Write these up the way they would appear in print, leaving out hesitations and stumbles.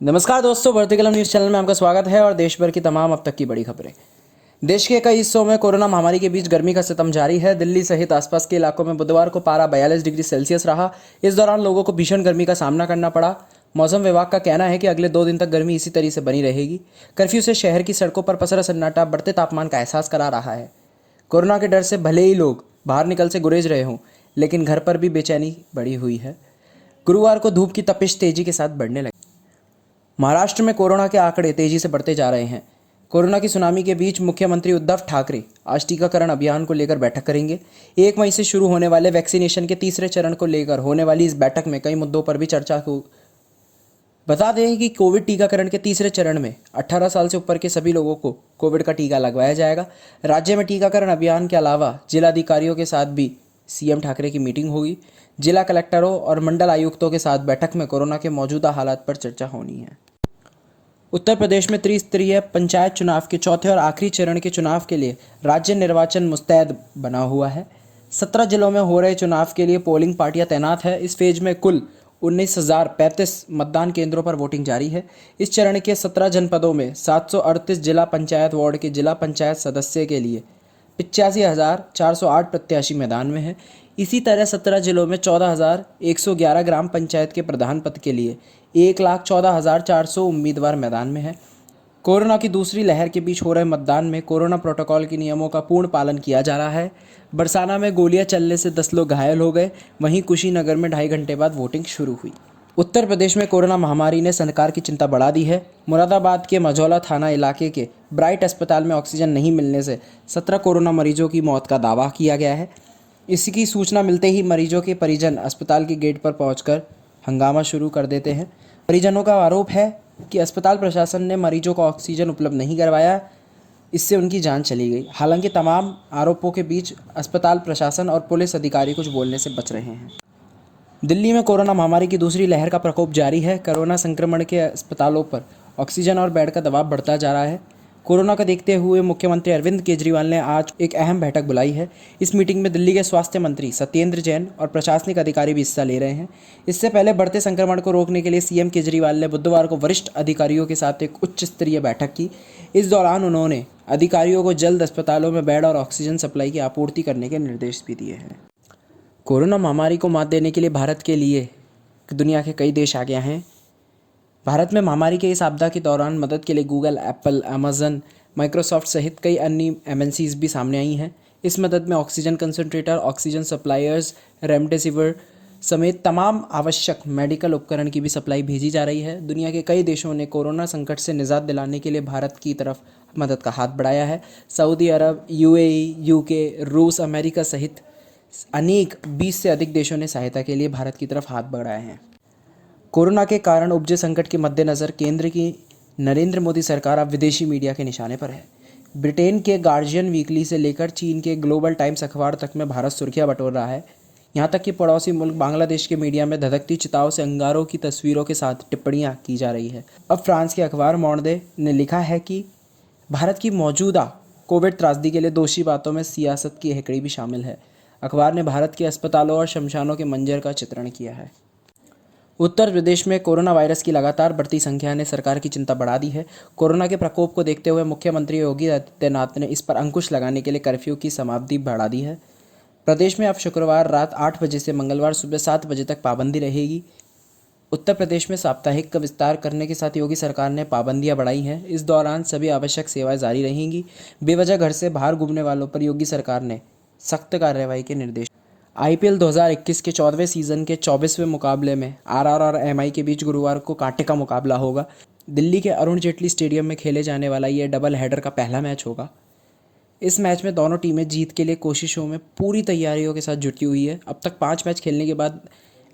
नमस्कार दोस्तों, बढ़ती कलम न्यूज़ चैनल में आपका स्वागत है। और देश भर की तमाम अब तक की बड़ी खबरें। देश के कई हिस्सों में कोरोना महामारी के बीच गर्मी का सितम जारी है। दिल्ली सहित आसपास के इलाकों में बुधवार को पारा 42 डिग्री सेल्सियस रहा। इस दौरान लोगों को भीषण गर्मी का सामना करना पड़ा। मौसम विभाग का कहना है कि अगले 2 दिन तक गर्मी इसी तरह से बनी रहेगी। कर्फ्यू से शहर की सड़कों पर पसरा सन्नाटा बढ़ते तापमान का एहसास करा रहा है। कोरोना के डर से भले ही लोग बाहर निकल से गुरेज रहे हों, लेकिन घर पर भी बेचैनी बढ़ी हुई है। गुरुवार को धूप की तपिश तेजी के साथ बढ़ने लगी। महाराष्ट्र में कोरोना के आंकड़े तेजी से बढ़ते जा रहे हैं। कोरोना की सुनामी के बीच मुख्यमंत्री उद्धव ठाकरे आज टीकाकरण अभियान को लेकर बैठक करेंगे। 1 मई से शुरू होने वाले वैक्सीनेशन के तीसरे चरण को लेकर होने वाली इस बैठक में कई मुद्दों पर भी चर्चा हो। बता दें कि कोविड टीकाकरण के तीसरे चरण में 18 साल से ऊपर के सभी लोगों को कोविड का टीका लगवाया जाएगा। राज्य में टीकाकरण अभियान के अलावा जिलाधिकारियों के साथ भी सीएम ठाकरे की मीटिंग होगी। जिला कलेक्टरों और मंडल आयुक्तों के साथ बैठक में कोरोना के मौजूदा हालात पर चर्चा होनी है। उत्तर प्रदेश में त्रिस्तरीय पंचायत चुनाव के चौथे और आखिरी चरण के चुनाव के लिए राज्य निर्वाचन मुस्तैद बना हुआ है। 17 जिलों में हो रहे चुनाव के लिए पोलिंग पार्टियां तैनात है। इस फेज में कुल 19,035 मतदान केंद्रों पर वोटिंग जारी है। इस चरण के 17 जनपदों में 738 जिला पंचायत वार्ड के जिला पंचायत सदस्य के लिए 85,408 प्रत्याशी मैदान में हैं। इसी तरह 17 जिलों में 14,111 ग्राम पंचायत के प्रधान पद के लिए 1,14,400 उम्मीदवार मैदान में हैं। कोरोना की दूसरी लहर के बीच हो रहे मतदान में कोरोना प्रोटोकॉल के नियमों का पूर्ण पालन किया जा रहा है। बरसाना में गोलियां चलने से 10 लोग घायल हो गए। वहीं कुशीनगर में 2.5 घंटे बाद वोटिंग शुरू हुई। उत्तर प्रदेश में कोरोना महामारी ने सरकार की चिंता बढ़ा दी है। मुरादाबाद के मझौला थाना इलाके के ब्राइट अस्पताल में ऑक्सीजन नहीं मिलने से 17 कोरोना मरीजों की मौत का दावा किया गया है। इसकी सूचना मिलते ही मरीजों के परिजन अस्पताल के गेट पर पहुंचकर हंगामा शुरू कर देते हैं। परिजनों का आरोप है कि अस्पताल प्रशासन ने मरीजों को ऑक्सीजन उपलब्ध नहीं करवाया, इससे उनकी जान चली गई। हालांकि तमाम आरोपों के बीच अस्पताल प्रशासन और पुलिस अधिकारी कुछ बोलने से बच रहे हैं। दिल्ली में कोरोना महामारी की दूसरी लहर का प्रकोप जारी है। कोरोना संक्रमण के अस्पतालों पर ऑक्सीजन और बेड का दबाव बढ़ता जा रहा है। कोरोना का देखते हुए मुख्यमंत्री अरविंद केजरीवाल ने आज एक अहम बैठक बुलाई है। इस मीटिंग में दिल्ली के स्वास्थ्य मंत्री सत्येंद्र जैन और प्रशासनिक अधिकारी भी हिस्सा ले रहे हैं। इससे पहले बढ़ते संक्रमण को रोकने के लिए सीएम केजरीवाल ने बुधवार को वरिष्ठ अधिकारियों के साथ एक उच्च स्तरीय बैठक की। इस दौरान उन्होंने अधिकारियों को जल्द अस्पतालों में बेड और ऑक्सीजन सप्लाई की आपूर्ति करने के निर्देश भी दिए हैं। कोरोना महामारी को मात देने के लिए भारत के लिए दुनिया के कई देश आगे हैं। भारत में महामारी के इस आपदा के दौरान मदद के लिए गूगल, एप्पल, अमेजन, माइक्रोसॉफ्ट सहित कई अन्य एमएनसीज भी सामने आई हैं। इस मदद में oxygen concentrator, oxygen suppliers, remdesivir समेत तमाम आवश्यक मेडिकल उपकरण की भी सप्लाई भेजी जा रही है। दुनिया के कई देशों ने कोरोना संकट से निजात दिलाने के लिए भारत की तरफ मदद का हाथ बढ़ाया है। सऊदी अरब, यूएई, यूके, रूस, अमेरिका सहित अनेक 20 से अधिक देशों ने सहायता के लिए भारत की तरफ हाथ बढ़ाए हैं। कोरोना के कारण उपजे संकट के मद्देनज़र केंद्र की नरेंद्र मोदी सरकार अब विदेशी मीडिया के निशाने पर है। ब्रिटेन के गार्जियन वीकली से लेकर चीन के ग्लोबल टाइम्स अखबार तक में भारत सुर्खियां बटोर रहा है। यहाँ तक कि पड़ोसी मुल्क बांग्लादेश के मीडिया में धधकती चिताओं से अंगारों की तस्वीरों के साथ टिप्पणियाँ की जा रही है। अब फ्रांस के अखबार मॉन्डे ने लिखा है कि भारत की मौजूदा कोविड त्रासदी के लिए दोषी बातों में सियासत की हेकड़ी भी शामिल है। अखबार ने भारत के अस्पतालों और शमशानों के मंजर का चित्रण किया है। उत्तर प्रदेश में कोरोना वायरस की लगातार बढ़ती संख्या ने सरकार की चिंता बढ़ा दी है। कोरोना के प्रकोप को देखते हुए मुख्यमंत्री योगी आदित्यनाथ ने इस पर अंकुश लगाने के लिए कर्फ्यू की समाप्ति बढ़ा दी है। प्रदेश में अब शुक्रवार रात 8 बजे से मंगलवार सुबह 7 बजे तक पाबंदी रहेगी। उत्तर प्रदेश में साप्ताहिक का विस्तार करने के साथ योगी सरकार ने पाबंदियां बढ़ाई हैं। इस दौरान सभी आवश्यक सेवाएं जारी रहेंगी। बेवजह घर से बाहर घूमने वालों पर योगी सरकार ने सख्त कार्रवाई के निर्देश। आईपीएल 2021 के 14वें सीजन के 24वें मुकाबले में आरआर और एमआई के बीच गुरुवार को कांटे का मुकाबला होगा। दिल्ली के अरुण जेटली स्टेडियम में खेले जाने वाला ये डबल हेडर का पहला मैच होगा। इस मैच में दोनों टीमें जीत के लिए कोशिशों में पूरी तैयारियों के साथ जुटी हुई है। अब तक 5 मैच खेलने के बाद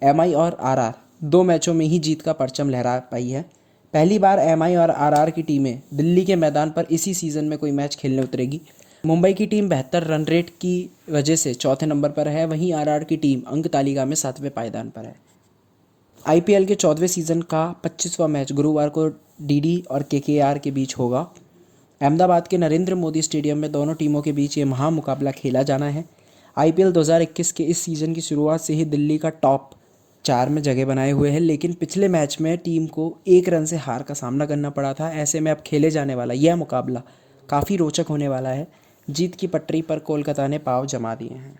एमआई और आरआर 2 मैचों में ही जीत का परचम लहरा पाई है। पहली बार एमआई और आरआर की टीमें दिल्ली के मैदान पर इसी सीज़न में कोई मैच खेलने उतरेगी। मुंबई की टीम बेहतर रन रेट की वजह से चौथे नंबर पर है, वहीं आरआर की टीम अंक तालिका में 7वें पायदान पर है। आईपीएल के 14वें सीजन का 25वां मैच गुरुवार को डीडी और केकेआर के बीच होगा। अहमदाबाद के नरेंद्र मोदी स्टेडियम में दोनों टीमों के बीच ये महामुकाबला खेला जाना है। आईपीएल 2021 के इस सीज़न की शुरुआत से ही दिल्ली का टॉप 4 में जगह बनाए हुए हैं, लेकिन पिछले मैच में टीम को 1 रन से हार का सामना करना पड़ा था। ऐसे में अब खेले जाने वाला यह मुकाबला काफ़ी रोचक होने वाला है। जीत की पटरी पर कोलकाता ने पाँव जमा दिए हैं।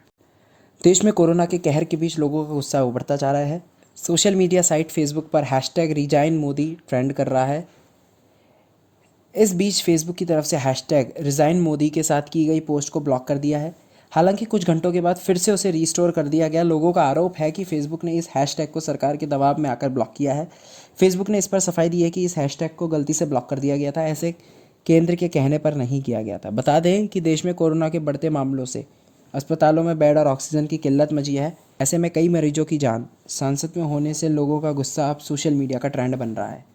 देश में कोरोना के कहर के बीच लोगों का गुस्सा उभरता जा रहा है। सोशल मीडिया साइट फेसबुक पर हैशटैग रिजाइन मोदी ट्रेंड कर रहा है। इस बीच फेसबुक की तरफ से हैशटैग रिजाइन मोदी के साथ की गई पोस्ट को ब्लॉक कर दिया है। हालांकि कुछ घंटों के बाद फिर से उसे रीस्टोर कर दिया गया। लोगों का आरोप है कि फेसबुक ने इस हैशटैग को सरकार के दबाव में आकर ब्लॉक किया है। फेसबुक ने इस पर सफाई दी है कि इस हैशटैग को गलती से ब्लॉक कर दिया गया था, ऐसे केंद्र के कहने पर नहीं किया गया था। बता दें कि देश में कोरोना के बढ़ते मामलों से अस्पतालों में बेड और ऑक्सीजन की किल्लत मची है। ऐसे में कई मरीजों की जान सांसद में होने से लोगों का गुस्सा अब सोशल मीडिया का ट्रेंड बन रहा है।